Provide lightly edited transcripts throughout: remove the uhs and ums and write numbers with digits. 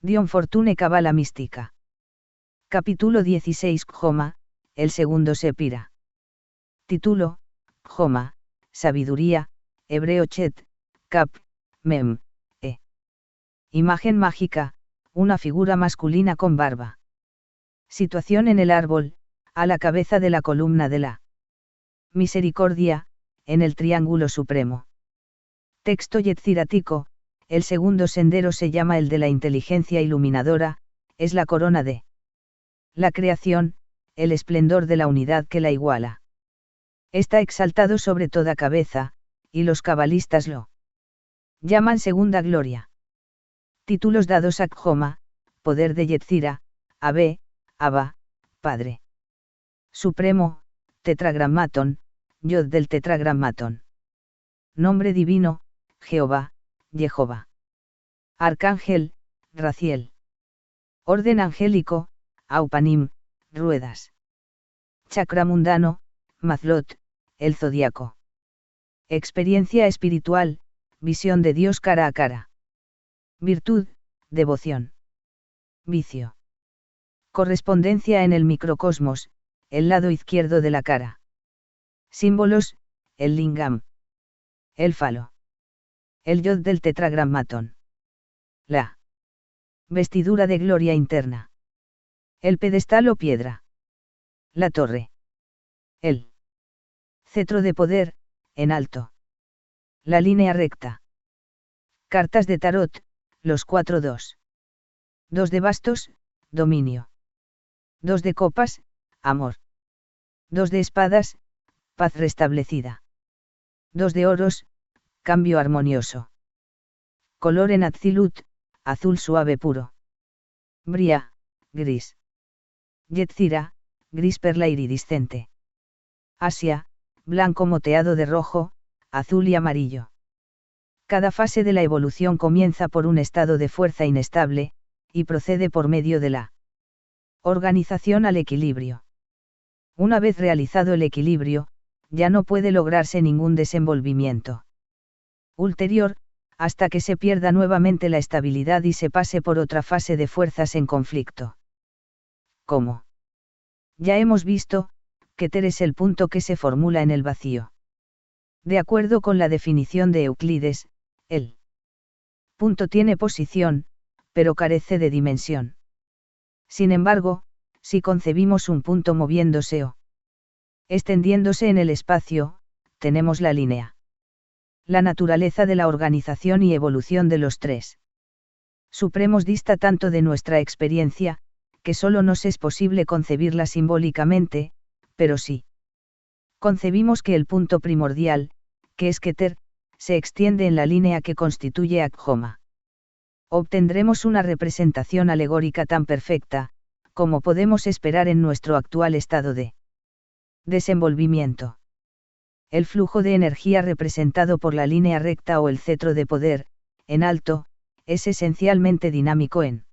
Dion Fortune Cabala Mística. Capítulo 16 Joma, el segundo Sepira. Título, Joma, Sabiduría, hebreo Chet, Cap, Mem, E. Imagen mágica, una figura masculina con barba. Situación en el árbol, a la cabeza de la columna de la misericordia, en el triángulo supremo. Texto Yetziratico, el segundo sendero se llama el de la inteligencia iluminadora, es la corona de la creación, el esplendor de la unidad que la iguala. Está exaltado sobre toda cabeza, y los cabalistas lo llaman segunda gloria. Títulos dados a Joma, poder de Yetzira, Abe, Abba, Padre Supremo, Tetragrammaton, Yod del Tetragrammaton. Nombre divino, Jehová, Jehová. Arcángel, Raziel. Orden angélico, Aupanim, ruedas. Chakra mundano, Mazlot, el zodiaco. Experiencia espiritual, visión de Dios cara a cara. Virtud, devoción. Vicio. Correspondencia en el microcosmos, el lado izquierdo de la cara. Símbolos, el lingam. El falo. El yod del tetragrammatón. La vestidura de gloria interna. El pedestal o piedra. La torre. El cetro de poder, en alto. La línea recta. Cartas de tarot, los 4-2. 2 de bastos, dominio. 2 de copas, amor. 2 de espadas, paz restablecida. 2 de oros, cambio armonioso. Color en Atzilut, azul suave puro. Bria, gris. Yetzira, gris perla iridiscente. Asia, blanco moteado de rojo, azul y amarillo. Cada fase de la evolución comienza por un estado de fuerza inestable, y procede por medio de la organización al equilibrio. Una vez realizado el equilibrio, ya no puede lograrse ningún desenvolvimiento ulterior, hasta que se pierda nuevamente la estabilidad y se pase por otra fase de fuerzas en conflicto. ¿Cómo? Ya hemos visto, Keter es el punto que se formula en el vacío. De acuerdo con la definición de Euclides, el punto tiene posición, pero carece de dimensión. Sin embargo, si concebimos un punto moviéndose o extendiéndose en el espacio, tenemos la línea. La naturaleza de la organización y evolución de los tres supremos dista tanto de nuestra experiencia, que solo nos es posible concebirla simbólicamente, pero sí concebimos que el punto primordial, que es Keter, se extiende en la línea que constituye Joma. Obtendremos una representación alegórica tan perfecta, como podemos esperar en nuestro actual estado de desenvolvimiento. El flujo de energía representado por la línea recta o el cetro de poder, en alto, es esencialmente dinámico en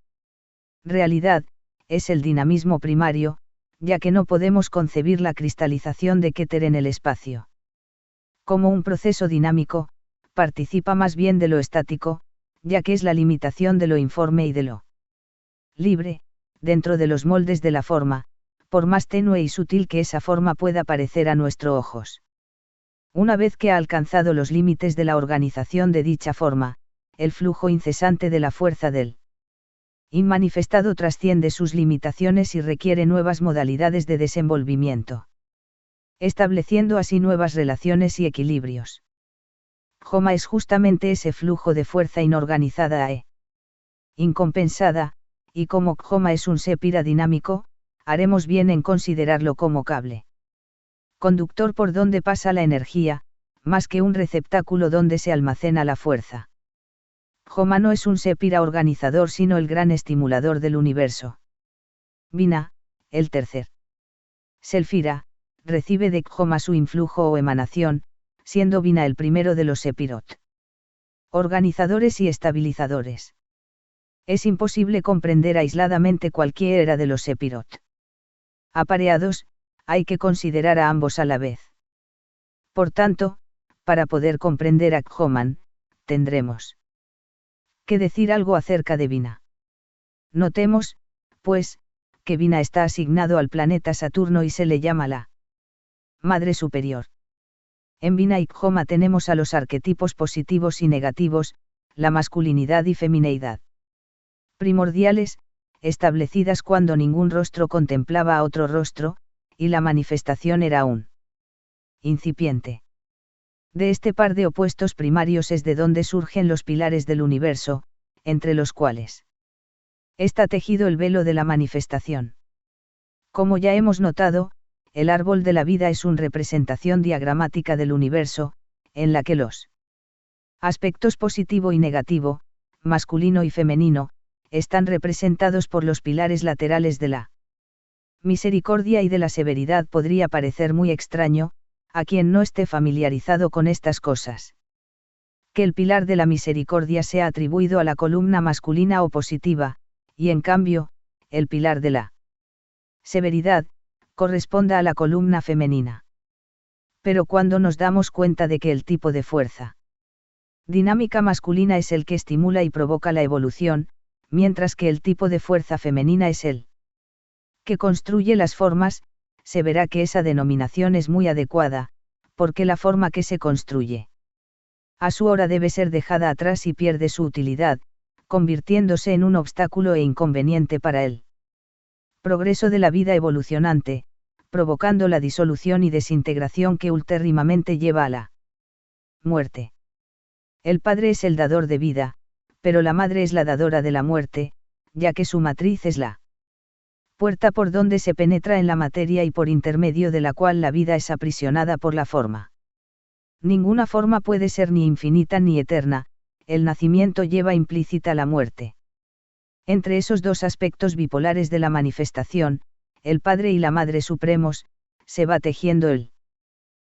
realidad, es el dinamismo primario, ya que no podemos concebir la cristalización de Keter en el espacio. Como un proceso dinámico, participa más bien de lo estático, ya que es la limitación de lo informe y de lo libre, dentro de los moldes de la forma, por más tenue y sutil que esa forma pueda parecer a nuestros ojos. Una vez que ha alcanzado los límites de la organización de dicha forma, el flujo incesante de la fuerza del inmanifestado trasciende sus limitaciones y requiere nuevas modalidades de desenvolvimiento, estableciendo así nuevas relaciones y equilibrios. Joma es justamente ese flujo de fuerza inorganizada e incompensada, y como Joma es un sepira dinámico, haremos bien en considerarlo como cable conductor por donde pasa la energía, más que un receptáculo donde se almacena la fuerza. Joma no es un sepira organizador sino el gran estimulador del universo. Bina, el tercer Selfira, recibe de Joma su influjo o emanación, siendo Bina el primero de los sepirot. Organizadores y estabilizadores. Es imposible comprender aisladamente cualquiera de los sepirot. Apareados, hay que considerar a ambos a la vez. Por tanto, para poder comprender a Joman, tendremos que decir algo acerca de Bina. Notemos, pues, que Vina está asignado al planeta Saturno y se le llama la Madre Superior. En Vina y Kjoma tenemos a los arquetipos positivos y negativos, la masculinidad y femineidad. Primordiales, establecidas cuando ningún rostro contemplaba a otro rostro, y la manifestación era aún incipiente. De este par de opuestos primarios es de donde surgen los pilares del universo, entre los cuales está tejido el velo de la manifestación. Como ya hemos notado, el árbol de la vida es una representación diagramática del universo, en la que los aspectos positivo y negativo, masculino y femenino, están representados por los pilares laterales de la misericordia y de la severidad. Podría parecer muy extraño, a quien no esté familiarizado con estas cosas, que el pilar de la misericordia sea atribuido a la columna masculina o positiva, y en cambio, el pilar de la severidad, corresponda a la columna femenina. Pero cuando nos damos cuenta de que el tipo de fuerza dinámica masculina es el que estimula y provoca la evolución, mientras que el tipo de fuerza femenina es el que construye las formas, se verá que esa denominación es muy adecuada, porque la forma que se construye a su hora debe ser dejada atrás y pierde su utilidad, convirtiéndose en un obstáculo e inconveniente para él. Progreso de la vida evolucionante, provocando la disolución y desintegración que ultérrimamente lleva a la muerte. El padre es el dador de vida, pero la madre es la dadora de la muerte, ya que su matriz es la puerta por donde se penetra en la materia y por intermedio de la cual la vida es aprisionada por la forma. Ninguna forma puede ser ni infinita ni eterna, el nacimiento lleva implícita la muerte. Entre esos dos aspectos bipolares de la manifestación, el Padre y la Madre Supremos, se va tejiendo el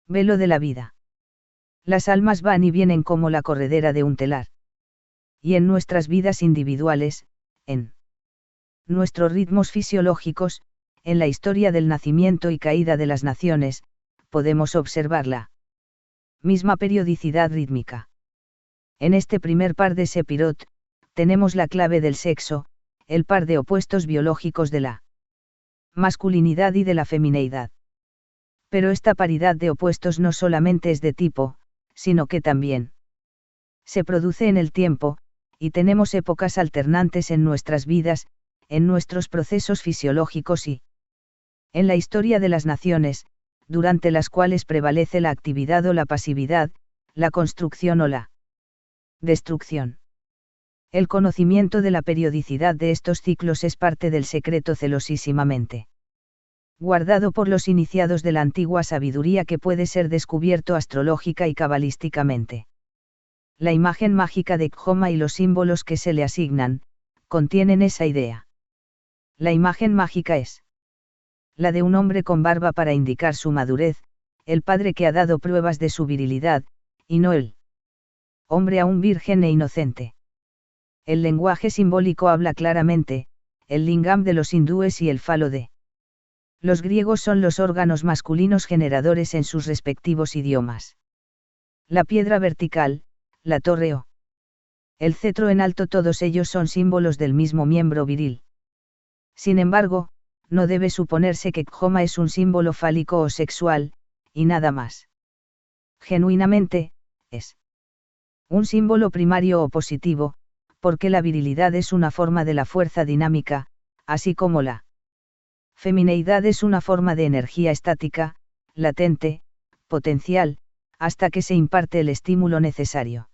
velo de la vida. Las almas van y vienen como la corredera de un telar. Y en nuestras vidas individuales, en nuestros ritmos fisiológicos, en la historia del nacimiento y caída de las naciones, podemos observar la misma periodicidad rítmica. En este primer par de Sepirot, tenemos la clave del sexo, el par de opuestos biológicos de la masculinidad y de la femineidad. Pero esta paridad de opuestos no solamente es de tipo, sino que también se produce en el tiempo, y tenemos épocas alternantes en nuestras vidas, en nuestros procesos fisiológicos y en la historia de las naciones, durante las cuales prevalece la actividad o la pasividad, la construcción o la destrucción. El conocimiento de la periodicidad de estos ciclos es parte del secreto celosísimamente guardado por los iniciados de la antigua sabiduría que puede ser descubierto astrológica y cabalísticamente. La imagen mágica de Kjoma y los símbolos que se le asignan, contienen esa idea. La imagen mágica es la de un hombre con barba para indicar su madurez, el padre que ha dado pruebas de su virilidad, y no el hombre aún virgen e inocente. El lenguaje simbólico habla claramente, el lingam de los hindúes y el falo de los griegos son los órganos masculinos generadores en sus respectivos idiomas. La piedra vertical, la torre o el cetro en alto, todos ellos son símbolos del mismo miembro viril. Sin embargo, no debe suponerse que Kjoma es un símbolo fálico o sexual, y nada más. Genuinamente, es un símbolo primario o positivo, porque la virilidad es una forma de la fuerza dinámica, así como la femineidad es una forma de energía estática, latente, potencial, hasta que se imparte el estímulo necesario.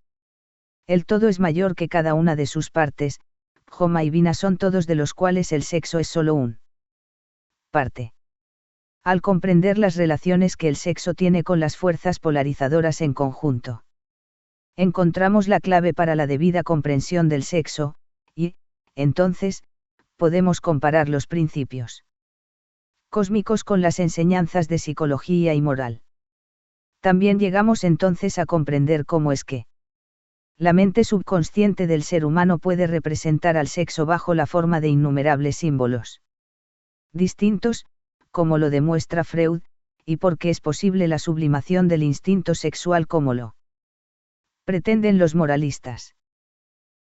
El todo es mayor que cada una de sus partes, Kjoma y Vina son todos de los cuales el sexo es solo un parte. Al comprender las relaciones que el sexo tiene con las fuerzas polarizadoras en conjunto, encontramos la clave para la debida comprensión del sexo, y, entonces, podemos comparar los principios cósmicos con las enseñanzas de psicología y moral. También llegamos entonces a comprender cómo es que la mente subconsciente del ser humano puede representar al sexo bajo la forma de innumerables símbolos distintos, como lo demuestra Freud, y por qué es posible la sublimación del instinto sexual como lo pretenden los moralistas.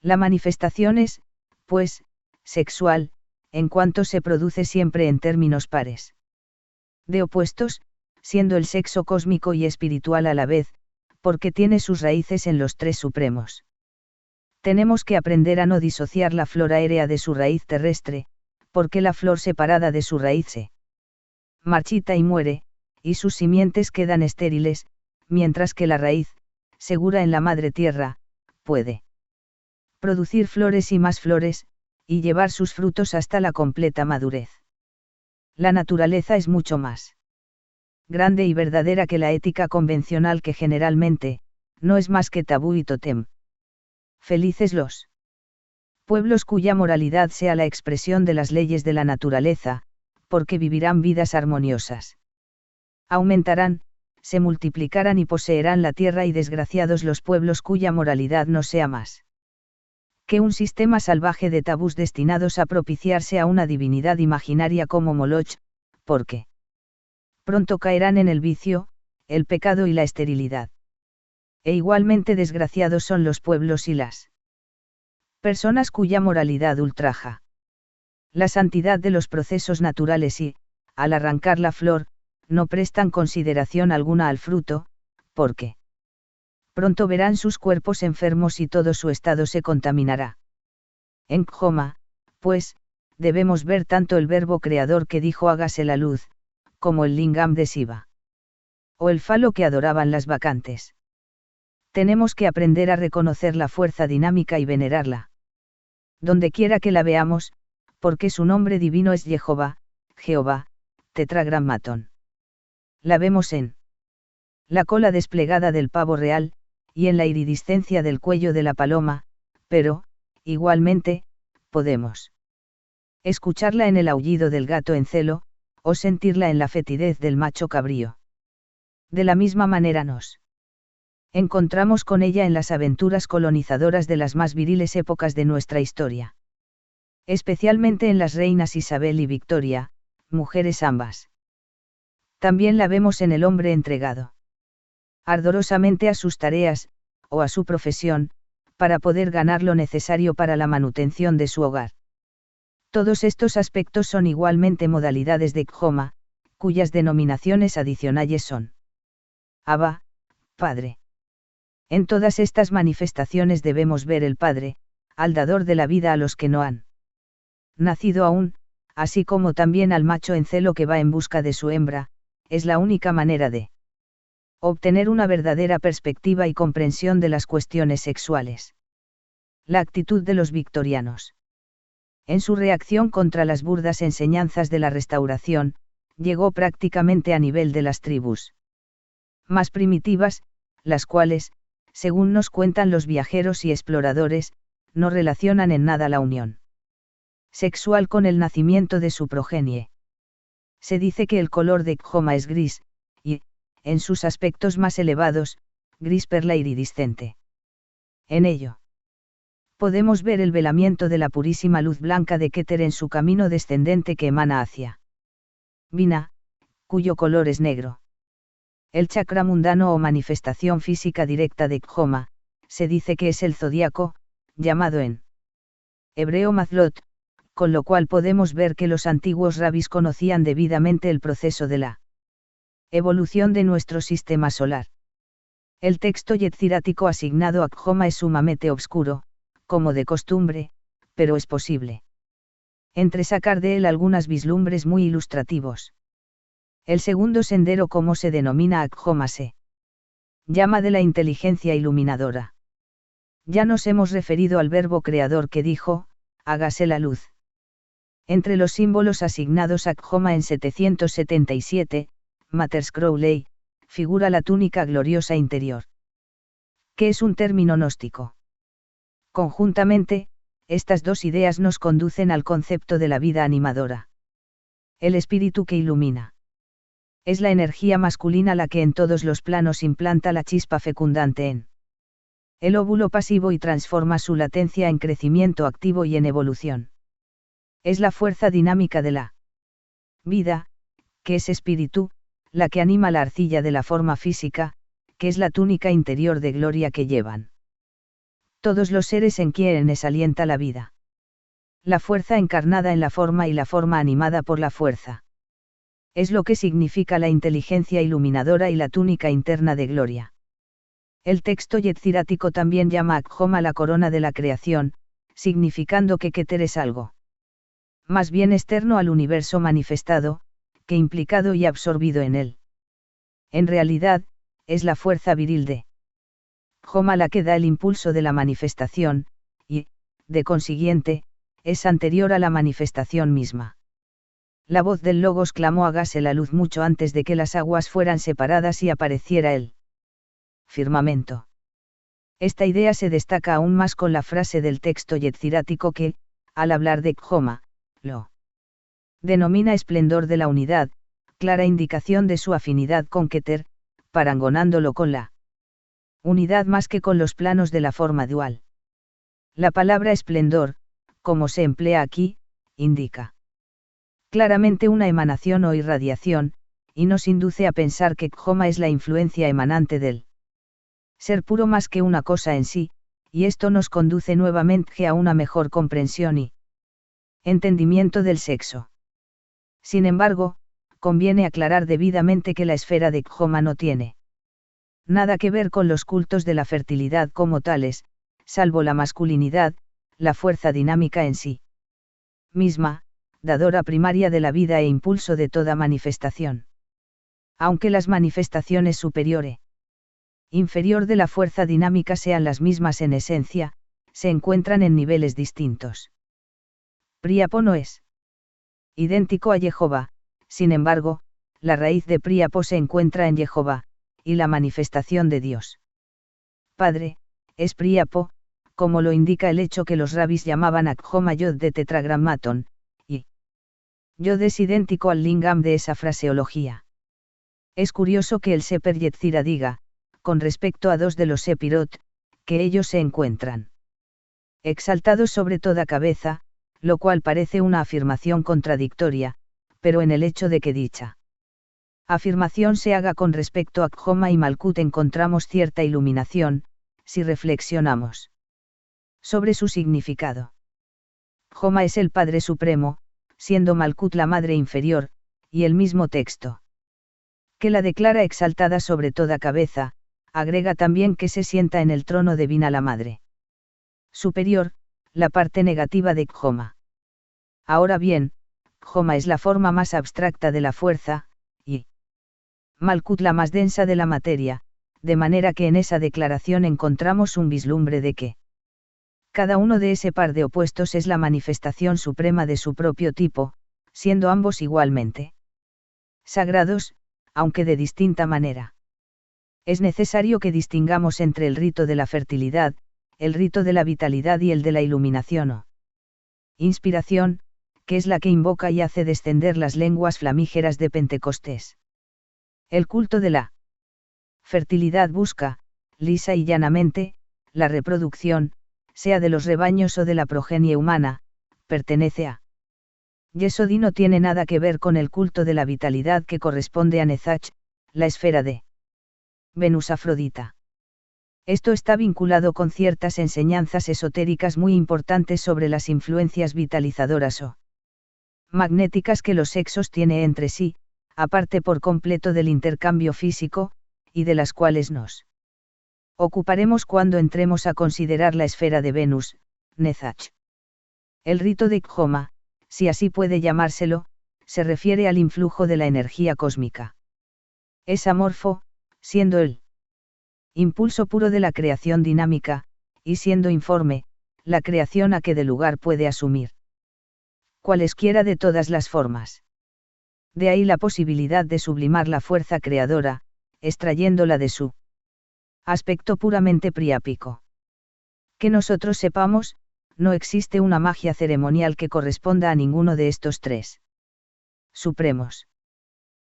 La manifestación es, pues, sexual, en cuanto se produce siempre en términos pares. De opuestos, siendo el sexo cósmico y espiritual a la vez, porque tiene sus raíces en los tres supremos. Tenemos que aprender a no disociar la flor aérea de su raíz terrestre, porque la flor separada de su raíz se marchita y muere, y sus simientes quedan estériles, mientras que la raíz, segura en la madre tierra, puede producir flores y más flores, y llevar sus frutos hasta la completa madurez. La naturaleza es mucho más grande y verdadera que la ética convencional que generalmente, no es más que tabú y tótem. Felices los pueblos cuya moralidad sea la expresión de las leyes de la naturaleza, porque vivirán vidas armoniosas. Aumentarán, se multiplicarán y poseerán la tierra, y desgraciados los pueblos cuya moralidad no sea más que un sistema salvaje de tabús destinados a propiciarse a una divinidad imaginaria como Moloch, porque pronto caerán en el vicio, el pecado y la esterilidad. E igualmente desgraciados son los pueblos y las personas cuya moralidad ultraja la santidad de los procesos naturales y, al arrancar la flor, no prestan consideración alguna al fruto, porque pronto verán sus cuerpos enfermos y todo su estado se contaminará. En Khoma, pues, debemos ver tanto el verbo creador que dijo hágase la luz, como el lingam de Shiva. O el falo que adoraban las bacantes. Tenemos que aprender a reconocer la fuerza dinámica y venerarla. Donde quiera que la veamos, porque su nombre divino es Jehová, Tetragrammaton. La vemos en la cola desplegada del pavo real, y en la iridiscencia del cuello de la paloma, pero, igualmente, podemos escucharla en el aullido del gato en celo, o sentirla en la fetidez del macho cabrío. De la misma manera nos encontramos con ella en las aventuras colonizadoras de las más viriles épocas de nuestra historia. Especialmente en las reinas Isabel y Victoria, mujeres ambas. También la vemos en el hombre entregado ardorosamente a sus tareas, o a su profesión, para poder ganar lo necesario para la manutención de su hogar. Todos estos aspectos son igualmente modalidades de Khoma, cuyas denominaciones adicionales son Abba, Padre. En todas estas manifestaciones debemos ver el Padre, al dador de la vida a los que no han nacido aún, así como también al macho en celo que va en busca de su hembra, es la única manera de obtener una verdadera perspectiva y comprensión de las cuestiones sexuales. La actitud de los victorianos. En su reacción contra las burdas enseñanzas de la Restauración, llegó prácticamente a nivel de las tribus más primitivas, las cuales, según nos cuentan los viajeros y exploradores, no relacionan en nada la unión sexual con el nacimiento de su progenie. Se dice que el color de Khoma es gris, y, en sus aspectos más elevados, gris perla iridiscente. En ello podemos ver el velamiento de la purísima luz blanca de Keter en su camino descendente que emana hacia Vina, cuyo color es negro. El chakra mundano o manifestación física directa de Khoma, se dice que es el zodíaco, llamado en hebreo Mazlot, con lo cual podemos ver que los antiguos rabis conocían debidamente el proceso de la evolución de nuestro sistema solar. El texto yetzirático asignado a Khoma es sumamente obscuro, como de costumbre, pero es posible entresacar de él algunas vislumbres muy ilustrativos. El segundo sendero, como se denomina a Khoma, se llama de la inteligencia iluminadora. Ya nos hemos referido al verbo creador que dijo, hágase la luz. Entre los símbolos asignados a Khoma en 777, Matters Crowley, figura la túnica gloriosa interior, que es un término gnóstico. Conjuntamente, estas dos ideas nos conducen al concepto de la vida animadora. El espíritu que ilumina. Es la energía masculina la que en todos los planos implanta la chispa fecundante en el óvulo pasivo y transforma su latencia en crecimiento activo y en evolución. Es la fuerza dinámica de la vida, que es espíritu, la que anima la arcilla de la forma física, que es la túnica interior de gloria que llevan todos los seres en quienes alienta la vida. La fuerza encarnada en la forma y la forma animada por la fuerza. Es lo que significa la inteligencia iluminadora y la túnica interna de gloria. El texto yetzirático también llama a Khoma la corona de la creación, significando que Keter es algo más bien externo al universo manifestado, que implicado y absorbido en él. En realidad, es la fuerza viril de Khoma la que da el impulso de la manifestación, y, de consiguiente, es anterior a la manifestación misma. La voz del Logos clamó hágase la luz mucho antes de que las aguas fueran separadas y apareciera el firmamento. Esta idea se destaca aún más con la frase del texto yetzirático que, al hablar de Khoma, lo denomina esplendor de la unidad, clara indicación de su afinidad con Keter, parangonándolo con la unidad más que con los planos de la forma dual. La palabra esplendor, como se emplea aquí, indica claramente una emanación o irradiación, y nos induce a pensar que Khoma es la influencia emanante del ser puro más que una cosa en sí, y esto nos conduce nuevamente a una mejor comprensión y entendimiento del sexo. Sin embargo, conviene aclarar debidamente que la esfera de Khoma no tiene nada que ver con los cultos de la fertilidad como tales, salvo la masculinidad, la fuerza dinámica en sí misma, dadora primaria de la vida e impulso de toda manifestación. Aunque las manifestaciones superior e inferior de la fuerza dinámica sean las mismas en esencia, se encuentran en niveles distintos. Príapo no es idéntico a Jehová, sin embargo, la raíz de Príapo se encuentra en Jehová, y la manifestación de Dios Padre, es Príapo, como lo indica el hecho que los rabis llamaban a Khoma Yod de tetragrammaton, y Yod es idéntico al lingam de esa fraseología. Es curioso que el Seper Yetzirah diga, con respecto a dos de los Sepirot, que ellos se encuentran exaltados sobre toda cabeza, lo cual parece una afirmación contradictoria, pero en el hecho de que dicha afirmación se haga con respecto a Khoma y Malkut encontramos cierta iluminación, si reflexionamos sobre su significado. Khoma es el Padre Supremo, siendo Malkut la Madre inferior, y el mismo texto que la declara exaltada sobre toda cabeza, agrega también que se sienta en el trono de Bina la Madre superior, la parte negativa de Khoma. Ahora bien, Khoma es la forma más abstracta de la fuerza, y Malkut la más densa de la materia, de manera que en esa declaración encontramos un vislumbre de que cada uno de ese par de opuestos es la manifestación suprema de su propio tipo, siendo ambos igualmente sagrados, aunque de distinta manera. Es necesario que distingamos entre el rito de la fertilidad, el rito de la vitalidad y el de la iluminación o inspiración, que es la que invoca y hace descender las lenguas flamígeras de Pentecostés. El culto de la fertilidad busca, lisa y llanamente, la reproducción, sea de los rebaños o de la progenie humana, pertenece a Yesod y no tiene nada que ver con el culto de la vitalidad que corresponde a Nezach, la esfera de Venus Afrodita. Esto está vinculado con ciertas enseñanzas esotéricas muy importantes sobre las influencias vitalizadoras o magnéticas que los sexos tienen entre sí, aparte por completo del intercambio físico, y de las cuales nos ocuparemos cuando entremos a considerar la esfera de Venus, Nezach. El rito de Khoma, si así puede llamárselo, se refiere al influjo de la energía cósmica. Es amorfo, siendo el impulso puro de la creación dinámica, y siendo informe, la creación a que de lugar puede asumir cualesquiera de todas las formas. De ahí la posibilidad de sublimar la fuerza creadora, extrayéndola de su aspecto puramente priápico. Que nosotros sepamos, no existe una magia ceremonial que corresponda a ninguno de estos tres supremos.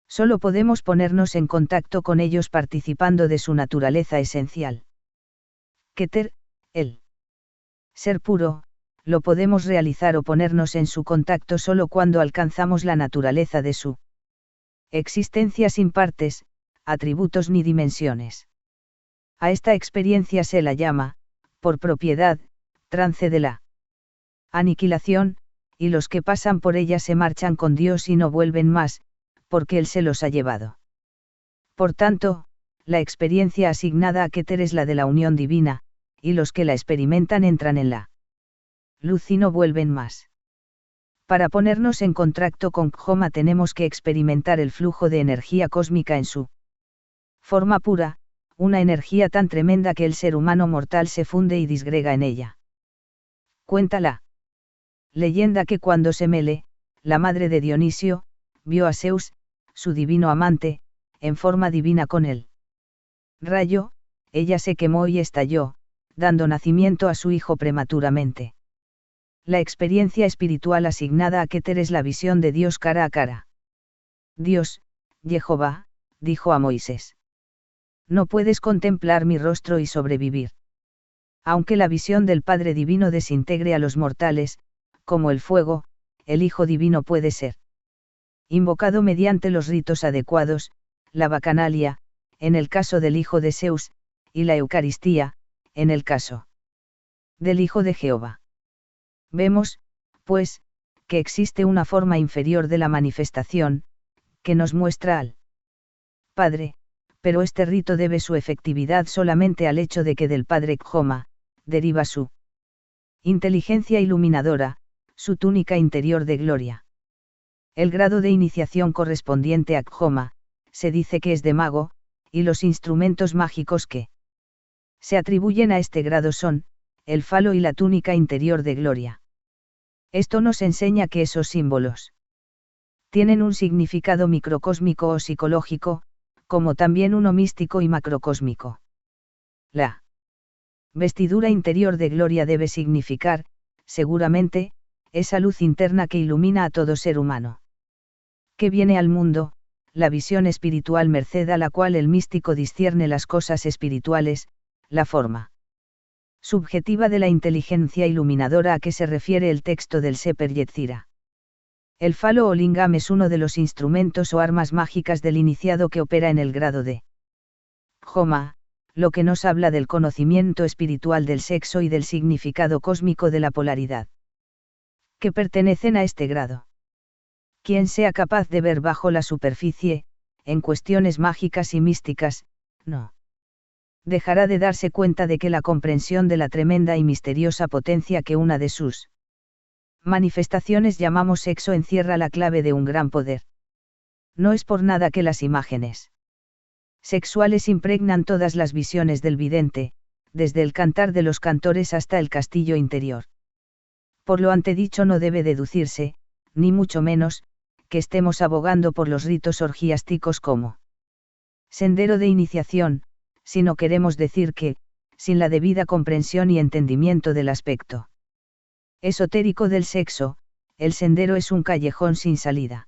Solo podemos ponernos en contacto con ellos participando de su naturaleza esencial. Keter, el ser puro, lo podemos realizar o ponernos en su contacto solo cuando alcanzamos la naturaleza de su existencia sin partes, atributos ni dimensiones. A esta experiencia se la llama, por propiedad, trance de la aniquilación, y los que pasan por ella se marchan con Dios y no vuelven más, porque Él se los ha llevado. Por tanto, la experiencia asignada a Keter es la de la unión divina, y los que la experimentan entran en la luz y no vuelven más. Para ponernos en contacto con Khoma tenemos que experimentar el flujo de energía cósmica en su forma pura, una energía tan tremenda que el ser humano mortal se funde y disgrega en ella. Cuéntala leyenda que cuando Semele, la madre de Dionisio, vio a Zeus, su divino amante, en forma divina con él rayo, ella se quemó y estalló, dando nacimiento a su hijo prematuramente. La experiencia espiritual asignada a Keter es la visión de Dios cara a cara. Dios, Jehová, dijo a Moisés. No puedes contemplar mi rostro y sobrevivir. Aunque la visión del Padre Divino desintegre a los mortales, como el fuego, el Hijo Divino puede ser invocado mediante los ritos adecuados, la bacanalia, en el caso del Hijo de Zeus, y la Eucaristía, en el caso del Hijo de Jehová. Vemos, pues, que existe una forma inferior de la manifestación, que nos muestra al Padre, pero este rito debe su efectividad solamente al hecho de que del Padre Khoma, deriva su inteligencia iluminadora, su túnica interior de gloria. El grado de iniciación correspondiente a Khoma, se dice que es de mago, y los instrumentos mágicos que se atribuyen a este grado son, el falo y la túnica interior de gloria. Esto nos enseña que esos símbolos tienen un significado microcósmico o psicológico, como también uno místico y macrocósmico. La vestidura interior de gloria debe significar, seguramente, esa luz interna que ilumina a todo ser humano que viene al mundo, la visión espiritual merced a la cual el místico discierne las cosas espirituales, la forma subjetiva de la inteligencia iluminadora a que se refiere el texto del Sefer Yetzirah. El falo o lingam es uno de los instrumentos o armas mágicas del iniciado que opera en el grado de Khoma, lo que nos habla del conocimiento espiritual del sexo y del significado cósmico de la polaridad que pertenecen a este grado. Quien sea capaz de ver bajo la superficie, en cuestiones mágicas y místicas, no dejará de darse cuenta de que la comprensión de la tremenda y misteriosa potencia que una de sus manifestaciones llamamos sexo encierra la clave de un gran poder. No es por nada que las imágenes sexuales impregnan todas las visiones del vidente, desde el cantar de los cantores hasta el castillo interior. Por lo antedicho no debe deducirse, ni mucho menos, que estemos abogando por los ritos orgiásticos como sendero de iniciación, sino queremos decir que, sin la debida comprensión y entendimiento del aspecto esotérico del sexo, el sendero es un callejón sin salida.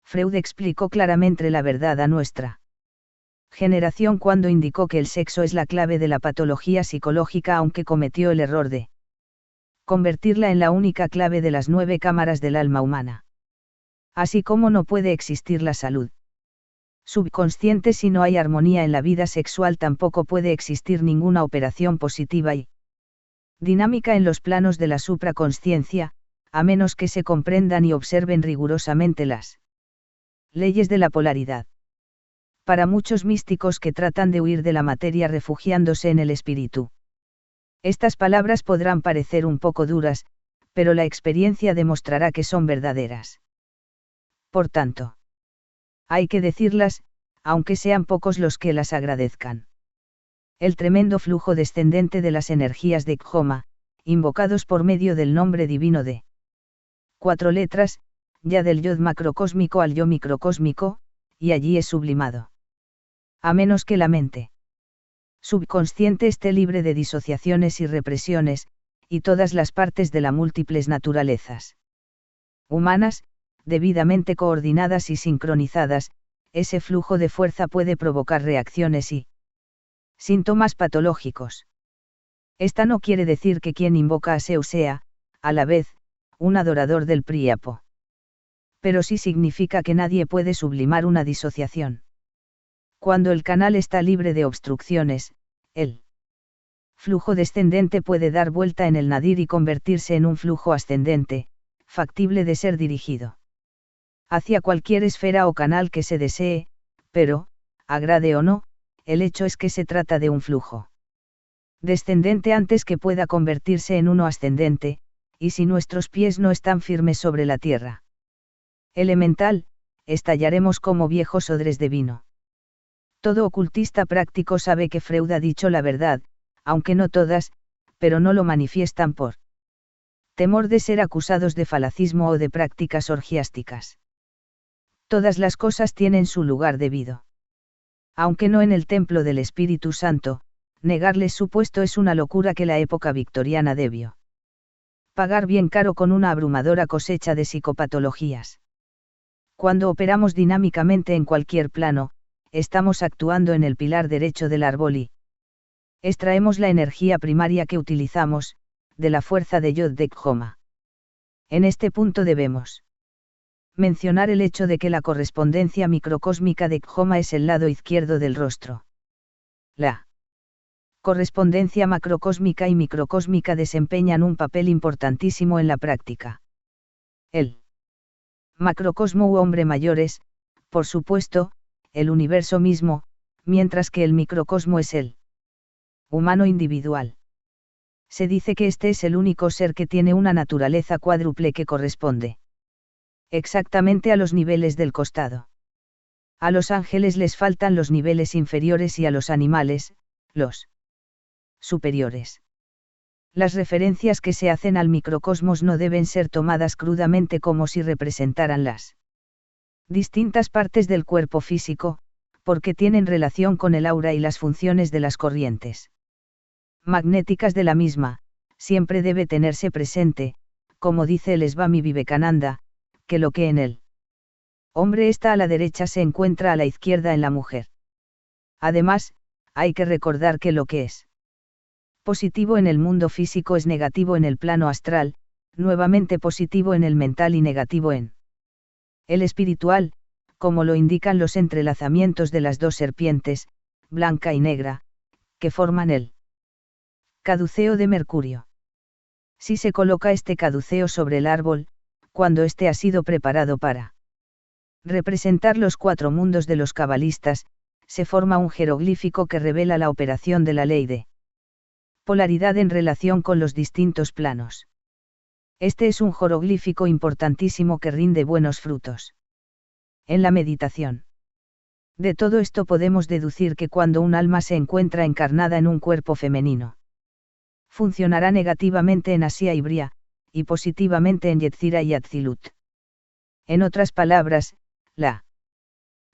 Freud explicó claramente la verdad a nuestra generación cuando indicó que el sexo es la clave de la patología psicológica, aunque cometió el error de convertirla en la única clave de las 9 cámaras del alma humana. Así como no puede existir la salud subconsciente si no hay armonía en la vida sexual, tampoco puede existir ninguna operación positiva y dinámica en los planos de la supraconsciencia, a menos que se comprendan y observen rigurosamente las leyes de la polaridad. Para muchos místicos que tratan de huir de la materia refugiándose en el espíritu, estas palabras podrán parecer un poco duras, pero la experiencia demostrará que son verdaderas. Por tanto, hay que decirlas, aunque sean pocos los que las agradezcan. El tremendo flujo descendente de las energías de Khoma, invocados por medio del nombre divino de 4 letras, ya del yod macrocósmico al yo microcósmico, y allí es sublimado. A menos que la mente subconsciente esté libre de disociaciones y represiones, y todas las partes de las múltiples naturalezas humanas, debidamente coordinadas y sincronizadas, ese flujo de fuerza puede provocar reacciones y síntomas patológicos. Esta no quiere decir que quien invoca a Zeus sea, a la vez, un adorador del Príapo. Pero sí significa que nadie puede sublimar una disociación. Cuando el canal está libre de obstrucciones, el flujo descendente puede dar vuelta en el nadir y convertirse en un flujo ascendente, factible de ser dirigido hacia cualquier esfera o canal que se desee, pero, agrade o no, el hecho es que se trata de un flujo descendente antes que pueda convertirse en uno ascendente, y si nuestros pies no están firmes sobre la tierra elemental, estallaremos como viejos odres de vino. Todo ocultista práctico sabe que Freud ha dicho la verdad, aunque no todas, pero no lo manifiestan por temor de ser acusados de falacismo o de prácticas orgiásticas. Todas las cosas tienen su lugar debido. Aunque no en el templo del Espíritu Santo, negarles su puesto es una locura que la época victoriana debió pagar bien caro con una abrumadora cosecha de psicopatologías. Cuando operamos dinámicamente en cualquier plano, estamos actuando en el pilar derecho del árbol y extraemos la energía primaria que utilizamos, de la fuerza de Yod-Dek-Homa. En este punto debemos mencionar el hecho de que la correspondencia microcósmica de Khoma es el lado izquierdo del rostro. La correspondencia macrocósmica y microcósmica desempeñan un papel importantísimo en la práctica. El macrocosmo u hombre mayor es, por supuesto, el universo mismo, mientras que el microcosmo es el humano individual. Se dice que este es el único ser que tiene una naturaleza cuádruple que corresponde exactamente a los niveles del costado. A los ángeles les faltan los niveles inferiores y a los animales, los superiores. Las referencias que se hacen al microcosmos no deben ser tomadas crudamente como si representaran las distintas partes del cuerpo físico, porque tienen relación con el aura y las funciones de las corrientes magnéticas de la misma. Siempre debe tenerse presente, como dice el Swami Vivekananda, que lo que en el hombre está a la derecha se encuentra a la izquierda en la mujer. Además, hay que recordar que lo que es positivo en el mundo físico es negativo en el plano astral, nuevamente positivo en el mental y negativo en el espiritual, como lo indican los entrelazamientos de las dos serpientes, blanca y negra, que forman el caduceo de Mercurio. Si se coloca este caduceo sobre el árbol, cuando éste ha sido preparado para representar los cuatro mundos de los cabalistas, se forma un jeroglífico que revela la operación de la ley de polaridad en relación con los distintos planos. Este es un jeroglífico importantísimo que rinde buenos frutos en la meditación. De todo esto podemos deducir que cuando un alma se encuentra encarnada en un cuerpo femenino, funcionará negativamente en Asia y Bria, y positivamente en Yetzira y Atzilut. En otras palabras, la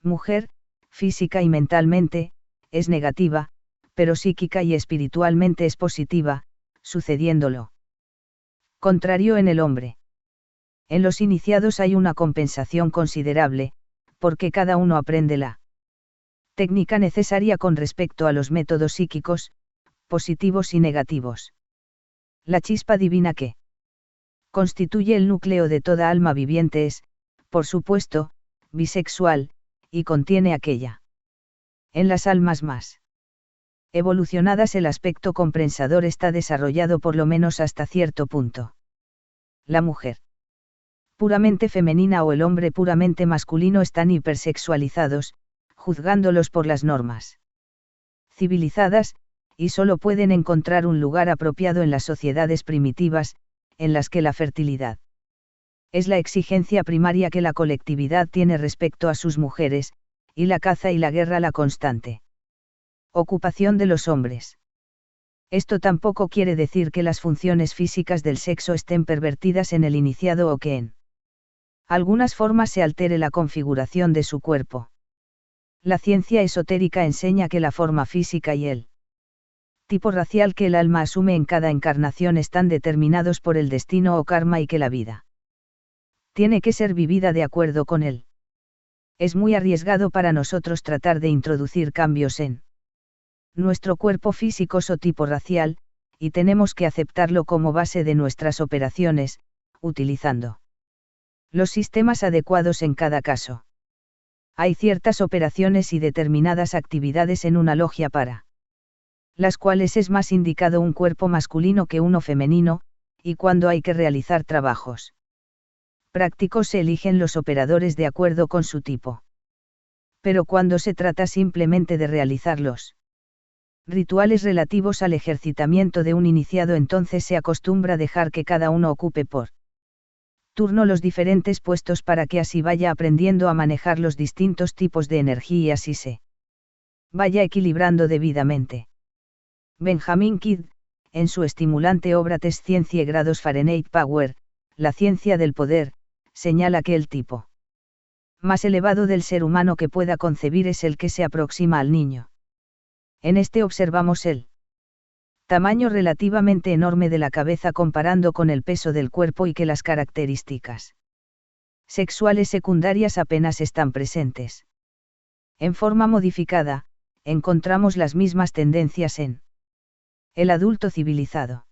mujer, física y mentalmente, es negativa, pero psíquica y espiritualmente es positiva, sucediéndolo contrario en el hombre. En los iniciados hay una compensación considerable, porque cada uno aprende la técnica necesaria con respecto a los métodos psíquicos, positivos y negativos. La chispa divina que constituye el núcleo de toda alma viviente es, por supuesto, bisexual, y contiene aquella. En las almas más evolucionadas el aspecto compensador está desarrollado por lo menos hasta cierto punto. La mujer puramente femenina o el hombre puramente masculino están hipersexualizados, juzgándolos por las normas civilizadas, y solo pueden encontrar un lugar apropiado en las sociedades primitivas, en las que la fertilidad es la exigencia primaria que la colectividad tiene respecto a sus mujeres, y la caza y la guerra la constante ocupación de los hombres. Esto tampoco quiere decir que las funciones físicas del sexo estén pervertidas en el iniciado o que en algunas formas se altere la configuración de su cuerpo. La ciencia esotérica enseña que la forma física y el tipo racial que el alma asume en cada encarnación están determinados por el destino o karma y que la vida tiene que ser vivida de acuerdo con él. Es muy arriesgado para nosotros tratar de introducir cambios en nuestro cuerpo físico o tipo racial, y tenemos que aceptarlo como base de nuestras operaciones, utilizando los sistemas adecuados en cada caso. Hay ciertas operaciones y determinadas actividades en una logia para las cuales es más indicado un cuerpo masculino que uno femenino, y cuando hay que realizar trabajos prácticos se eligen los operadores de acuerdo con su tipo. Pero cuando se trata simplemente de realizarlos rituales relativos al ejercitamiento de un iniciado, entonces se acostumbra dejar que cada uno ocupe por turno los diferentes puestos para que así vaya aprendiendo a manejar los distintos tipos de energía y así se vaya equilibrando debidamente. Benjamin Kidd, en su estimulante obra Test Science Grados Fahrenheit Power, La ciencia del poder, señala que el tipo más elevado del ser humano que pueda concebir es el que se aproxima al niño. En este observamos el tamaño relativamente enorme de la cabeza comparando con el peso del cuerpo y que las características sexuales secundarias apenas están presentes. En forma modificada, encontramos las mismas tendencias en el adulto civilizado.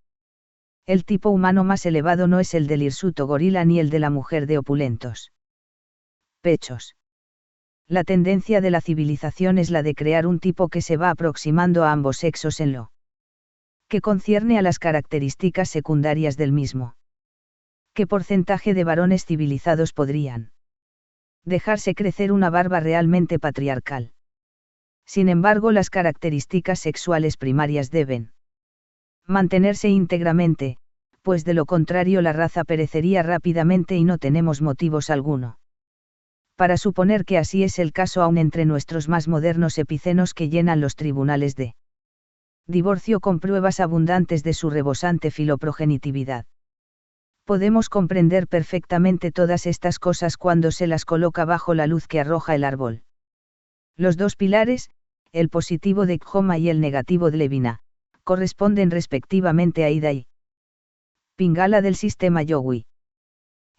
El tipo humano más elevado no es el del hirsuto gorila ni el de la mujer de opulentos pechos. La tendencia de la civilización es la de crear un tipo que se va aproximando a ambos sexos en lo que concierne a las características secundarias del mismo. ¿Qué porcentaje de varones civilizados podrían dejarse crecer una barba realmente patriarcal? Sin embargo, las características sexuales primarias deben mantenerse íntegramente, pues de lo contrario la raza perecería rápidamente y no tenemos motivos alguno para suponer que así es el caso aún entre nuestros más modernos epicenos que llenan los tribunales de divorcio con pruebas abundantes de su rebosante filoprogenitividad. Podemos comprender perfectamente todas estas cosas cuando se las coloca bajo la luz que arroja el árbol. Los dos pilares, el positivo de Kjoma y el negativo de Levina, corresponden respectivamente a Ida y Pingala del sistema Yogi.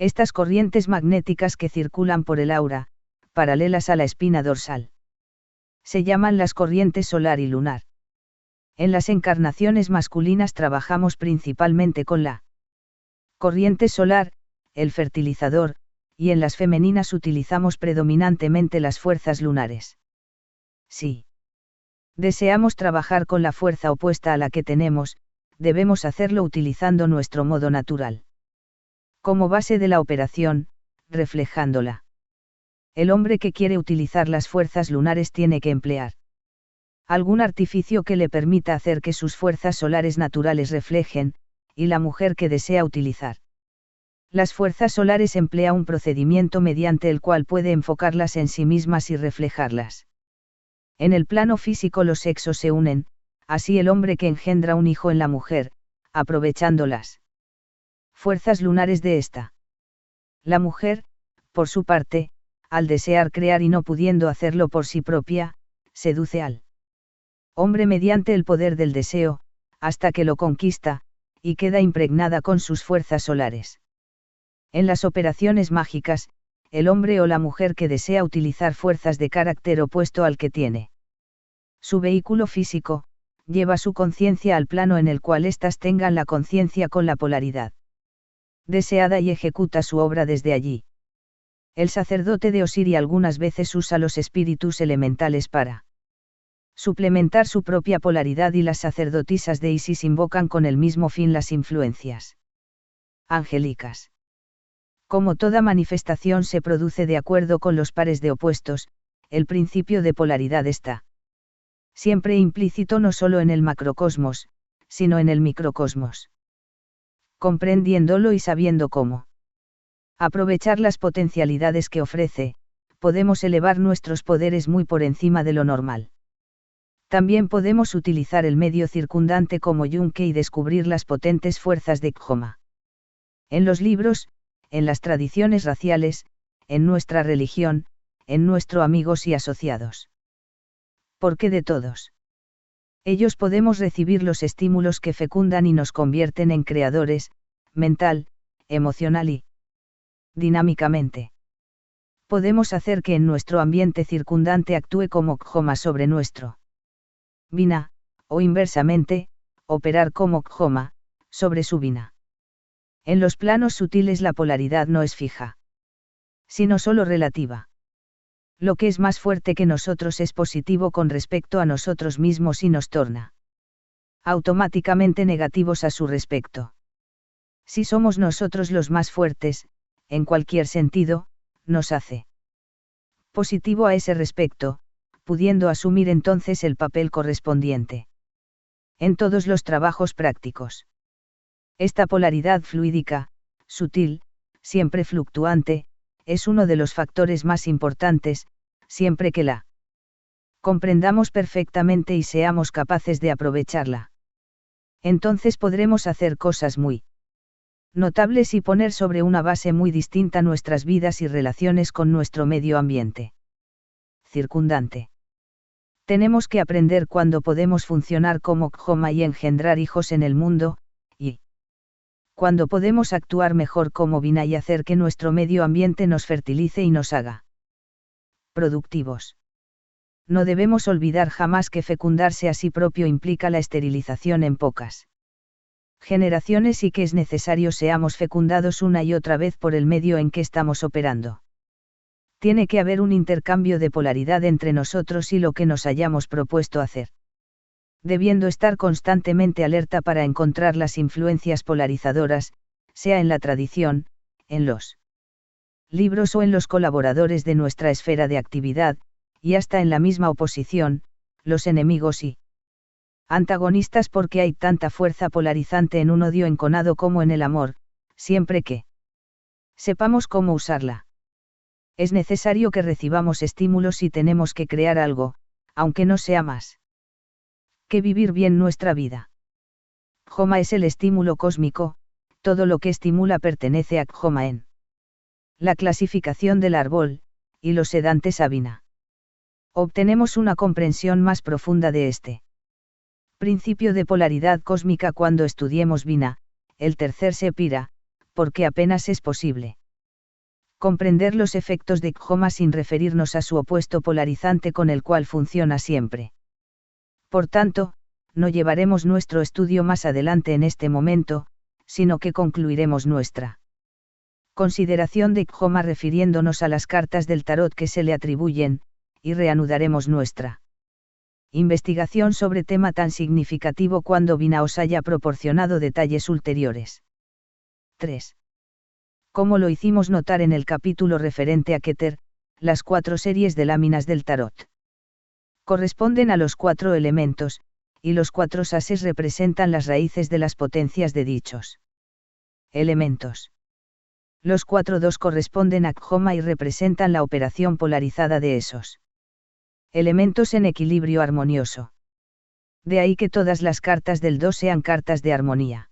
Estas corrientes magnéticas que circulan por el aura, paralelas a la espina dorsal, se llaman las corrientes solar y lunar. En las encarnaciones masculinas trabajamos principalmente con la corriente solar, el fertilizador, y en las femeninas utilizamos predominantemente las fuerzas lunares. Sí. Deseamos trabajar con la fuerza opuesta a la que tenemos, debemos hacerlo utilizando nuestro modo natural como base de la operación, reflejándola. El hombre que quiere utilizar las fuerzas lunares tiene que emplear algún artificio que le permita hacer que sus fuerzas solares naturales reflejen, y la mujer que desea utilizar las fuerzas solares emplea un procedimiento mediante el cual puede enfocarlas en sí mismas y reflejarlas. En el plano físico los sexos se unen, así el hombre que engendra un hijo en la mujer, aprovechando las fuerzas lunares de esta. La mujer, por su parte, al desear crear y no pudiendo hacerlo por sí propia, seduce al hombre mediante el poder del deseo, hasta que lo conquista, y queda impregnada con sus fuerzas solares. En las operaciones mágicas, el hombre o la mujer que desea utilizar fuerzas de carácter opuesto al que tiene su vehículo físico, lleva su conciencia al plano en el cual éstas tengan la conciencia con la polaridad deseada y ejecuta su obra desde allí. El sacerdote de Osiris algunas veces usa los espíritus elementales para suplementar su propia polaridad y las sacerdotisas de Isis invocan con el mismo fin las influencias angélicas. Como toda manifestación se produce de acuerdo con los pares de opuestos, el principio de polaridad está siempre implícito no solo en el macrocosmos, sino en el microcosmos. Comprendiéndolo y sabiendo cómo aprovechar las potencialidades que ofrece, podemos elevar nuestros poderes muy por encima de lo normal. También podemos utilizar el medio circundante como yunque y descubrir las potentes fuerzas de Kjoma. En los libros, en las tradiciones raciales, en nuestra religión, en nuestros amigos y asociados. Porque de todos ellos podemos recibir los estímulos que fecundan y nos convierten en creadores, mental, emocional y dinámicamente. Podemos hacer que en nuestro ambiente circundante actúe como Kjoma sobre nuestro Vina, o inversamente, operar como Kjoma sobre su Vina. En los planos sutiles la polaridad no es fija, sino solo relativa. Lo que es más fuerte que nosotros es positivo con respecto a nosotros mismos y nos torna automáticamente negativos a su respecto. Si somos nosotros los más fuertes, en cualquier sentido, nos hace positivo a ese respecto, pudiendo asumir entonces el papel correspondiente. En todos los trabajos prácticos. Esta polaridad fluídica, sutil, siempre fluctuante, es uno de los factores más importantes, siempre que la comprendamos perfectamente y seamos capaces de aprovecharla. Entonces podremos hacer cosas muy notables y poner sobre una base muy distinta nuestras vidas y relaciones con nuestro medio ambiente circundante. Tenemos que aprender cuándo podemos funcionar como Kjoma y engendrar hijos en el mundo, y cuándo podemos actuar mejor como Vina y hacer que nuestro medio ambiente nos fertilice y nos haga productivos. No debemos olvidar jamás que fecundarse a sí propio implica la esterilización en pocas generaciones y que es necesario seamos fecundados una y otra vez por el medio en que estamos operando. Tiene que haber un intercambio de polaridad entre nosotros y lo que nos hayamos propuesto hacer. Debiendo estar constantemente alerta para encontrar las influencias polarizadoras, sea en la tradición, en los libros o en los colaboradores de nuestra esfera de actividad, y hasta en la misma oposición, los enemigos y antagonistas porque hay tanta fuerza polarizante en un odio enconado como en el amor, siempre que sepamos cómo usarla. Es necesario que recibamos estímulos y tenemos que crear algo, aunque no sea más que vivir bien nuestra vida. Kjoma es el estímulo cósmico, todo lo que estimula pertenece a Kjoma en la clasificación del árbol, y los sedantes a Vina. Obtenemos una comprensión más profunda de este principio de polaridad cósmica cuando estudiemos Vina, el tercer sepira, porque apenas es posible comprender los efectos de Kjoma sin referirnos a su opuesto polarizante con el cual funciona siempre. Por tanto, no llevaremos nuestro estudio más adelante en este momento, sino que concluiremos nuestra consideración de Kjoma refiriéndonos a las cartas del tarot que se le atribuyen, y reanudaremos nuestra investigación sobre tema tan significativo cuando Vina os haya proporcionado detalles ulteriores. 3. Como lo hicimos notar en el capítulo referente a Keter, las 4 series de láminas del tarot corresponden a los 4 elementos, y los 4 ases representan las raíces de las potencias de dichos elementos. Los 4 dos corresponden a Kjoma y representan la operación polarizada de esos elementos en equilibrio armonioso. De ahí que todas las cartas del 2 sean cartas de armonía.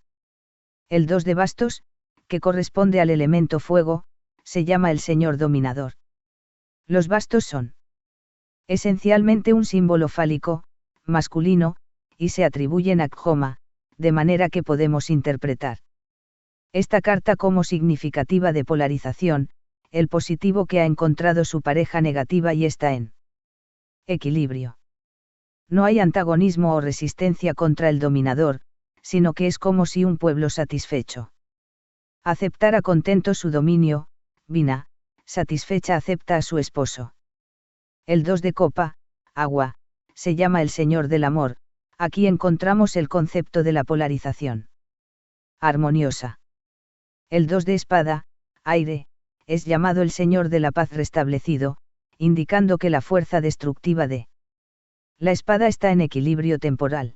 El 2 de bastos, que corresponde al elemento fuego, se llama el señor dominador. Los bastos son esencialmente un símbolo fálico, masculino, y se atribuyen a Kjoma, de manera que podemos interpretar esta carta como significativa de polarización, el positivo que ha encontrado su pareja negativa y está en equilibrio. No hay antagonismo o resistencia contra el dominador, sino que es como si un pueblo satisfecho aceptara contento su dominio, Vina, satisfecha acepta a su esposo. El 2 de copa, agua, se llama el señor del amor, aquí encontramos el concepto de la polarización armoniosa. El 2 de espada, aire, es llamado el señor de la paz restablecido, indicando que la fuerza destructiva de la espada está en equilibrio temporal.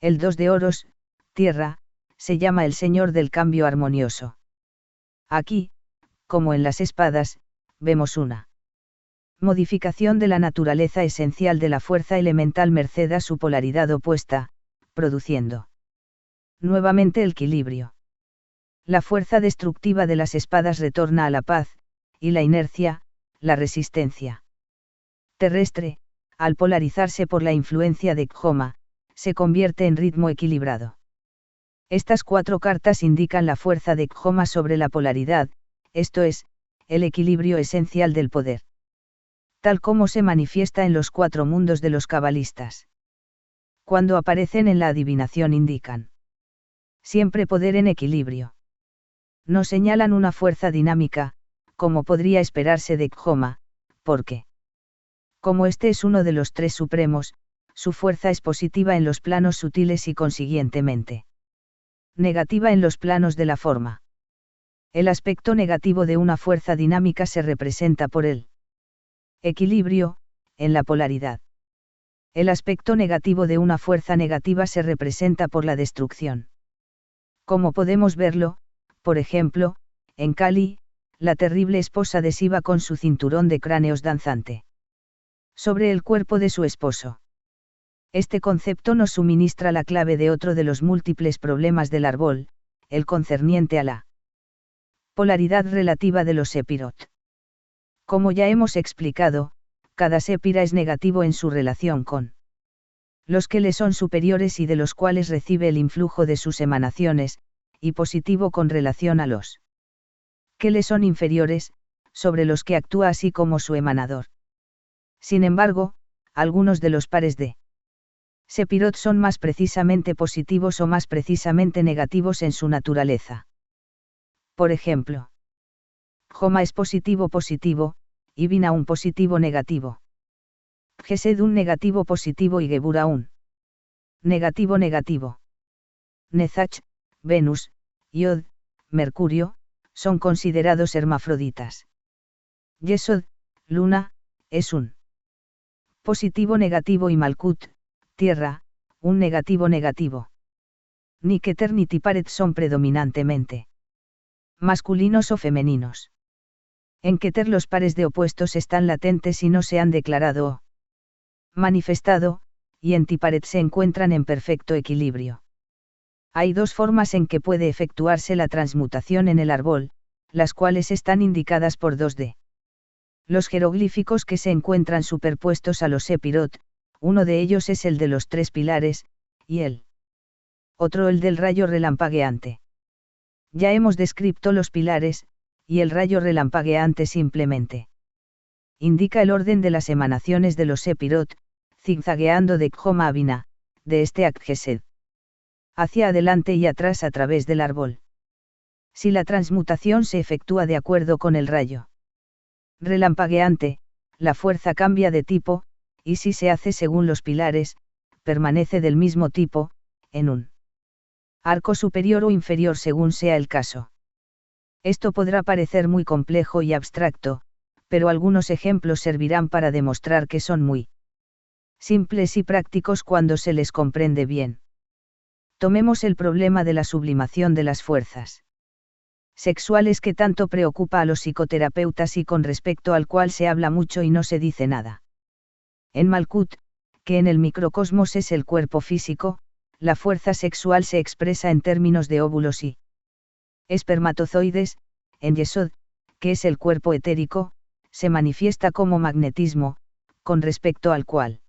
El 2 de oros, tierra, se llama el señor del cambio armonioso. Aquí, como en las espadas, vemos una modificación de la naturaleza esencial de la fuerza elemental merced a su polaridad opuesta, produciendo nuevamente el equilibrio. La fuerza destructiva de las espadas retorna a la paz, y la inercia, la resistencia terrestre, al polarizarse por la influencia de Kjoma, se convierte en ritmo equilibrado. Estas 4 cartas indican la fuerza de Kjoma sobre la polaridad, esto es, el equilibrio esencial del poder. Tal como se manifiesta en los 4 mundos de los cabalistas. Cuando aparecen en la adivinación indican siempre poder en equilibrio. No señalan una fuerza dinámica, como podría esperarse de Kjoma, porque, como este es uno de los 3 supremos, su fuerza es positiva en los planos sutiles y consiguientemente negativa en los planos de la forma. El aspecto negativo de una fuerza dinámica se representa por el equilibrio, en la polaridad. El aspecto negativo de una fuerza negativa se representa por la destrucción. Como podemos verlo, por ejemplo, en Kali, la terrible esposa de Shiva con su cinturón de cráneos danzante sobre el cuerpo de su esposo. Este concepto nos suministra la clave de otro de los múltiples problemas del árbol, el concerniente a la polaridad relativa de los Sepirot. Como ya hemos explicado, cada Sepira es negativo en su relación con los que le son superiores y de los cuales recibe el influjo de sus emanaciones, y positivo con relación a los que le son inferiores, sobre los que actúa así como su emanador. Sin embargo, algunos de los pares de Sepirot son más precisamente positivos o más precisamente negativos en su naturaleza. Por ejemplo, Joma es positivo-positivo, y Bina un positivo-negativo. Gesed un negativo-positivo y Gebura un negativo-negativo. Nezach, Venus, Yod, Mercurio, son considerados hermafroditas. Yesod, Luna, es un positivo-negativo y Malkut, Tierra, un negativo-negativo. Ni Keter ni Tiparet son predominantemente masculinos o femeninos. En Keter los pares de opuestos están latentes y no se han declarado o manifestado, y en Tiparet se encuentran en perfecto equilibrio. Hay dos formas en que puede efectuarse la transmutación en el árbol, las cuales están indicadas por 2D. Los jeroglíficos que se encuentran superpuestos a los Sepirot, uno de ellos es el de los 3 pilares, y el otro el del rayo relampagueante. Ya hemos descrito los pilares, y el rayo relampagueante simplemente indica el orden de las emanaciones de los Sepirot, zigzagueando de Joma a Bina, de este Akgesed, hacia adelante y atrás a través del árbol. Si la transmutación se efectúa de acuerdo con el rayo relampagueante, la fuerza cambia de tipo, y si se hace según los pilares, permanece del mismo tipo, en un arco superior o inferior según sea el caso. Esto podrá parecer muy complejo y abstracto, pero algunos ejemplos servirán para demostrar que son muy simples y prácticos cuando se les comprende bien. Tomemos el problema de la sublimación de las fuerzas sexuales que tanto preocupa a los psicoterapeutas y con respecto al cual se habla mucho y no se dice nada. En Malkut, que en el microcosmos es el cuerpo físico, la fuerza sexual se expresa en términos de óvulos y espermatozoides. En Yesod, que es el cuerpo etérico, se manifiesta como magnetismo, con respecto al cual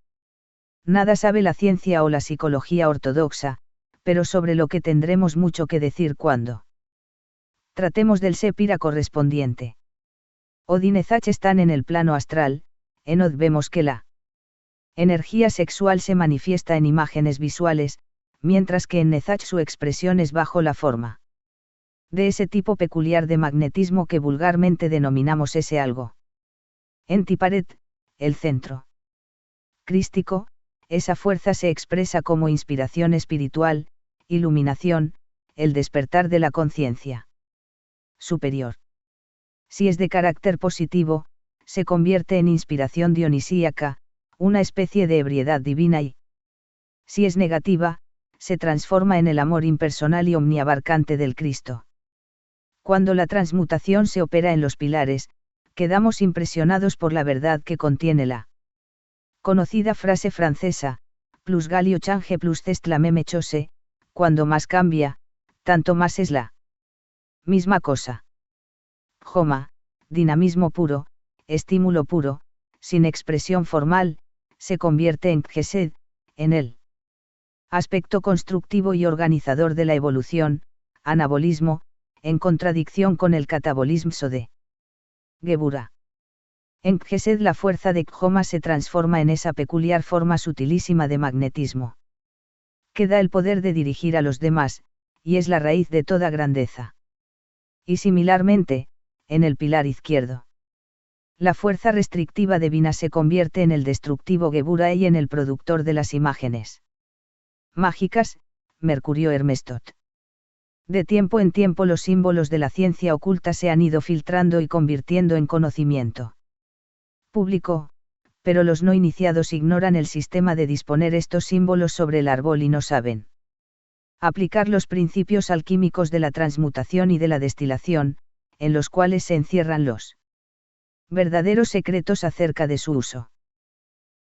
nada sabe la ciencia o la psicología ortodoxa, pero sobre lo que tendremos mucho que decir cuando tratemos del Sepira correspondiente. Od y Nezach están en el plano astral. En Od vemos que la energía sexual se manifiesta en imágenes visuales, mientras que en Nezach su expresión es bajo la forma de ese tipo peculiar de magnetismo que vulgarmente denominamos ese algo. En Tiparet, el centro crístico, esa fuerza se expresa como inspiración espiritual, iluminación, el despertar de la conciencia superior. Si es de carácter positivo, se convierte en inspiración dionisíaca, una especie de ebriedad divina y, si es negativa, se transforma en el amor impersonal y omniabarcante del Cristo. Cuando la transmutación se opera en los pilares, quedamos impresionados por la verdad que contiene la conocida frase francesa, plus galio change plus cest la meme chose, cuando más cambia, tanto más es la misma cosa. Joma, dinamismo puro, estímulo puro, sin expresión formal, se convierte en Gesed, en el aspecto constructivo y organizador de la evolución, anabolismo, en contradicción con el catabolismo de Gebura. En Gesed la fuerza de Joma se transforma en esa peculiar forma sutilísima de magnetismo que da el poder de dirigir a los demás, y es la raíz de toda grandeza. Y similarmente, en el pilar izquierdo, la fuerza restrictiva de Bina se convierte en el destructivo Gebura y en el productor de las imágenes mágicas, Mercurio Hermestot. De tiempo en tiempo los símbolos de la ciencia oculta se han ido filtrando y convirtiendo en conocimiento público, pero los no iniciados ignoran el sistema de disponer estos símbolos sobre el árbol y no saben aplicar los principios alquímicos de la transmutación y de la destilación, en los cuales se encierran los verdaderos secretos acerca de su uso.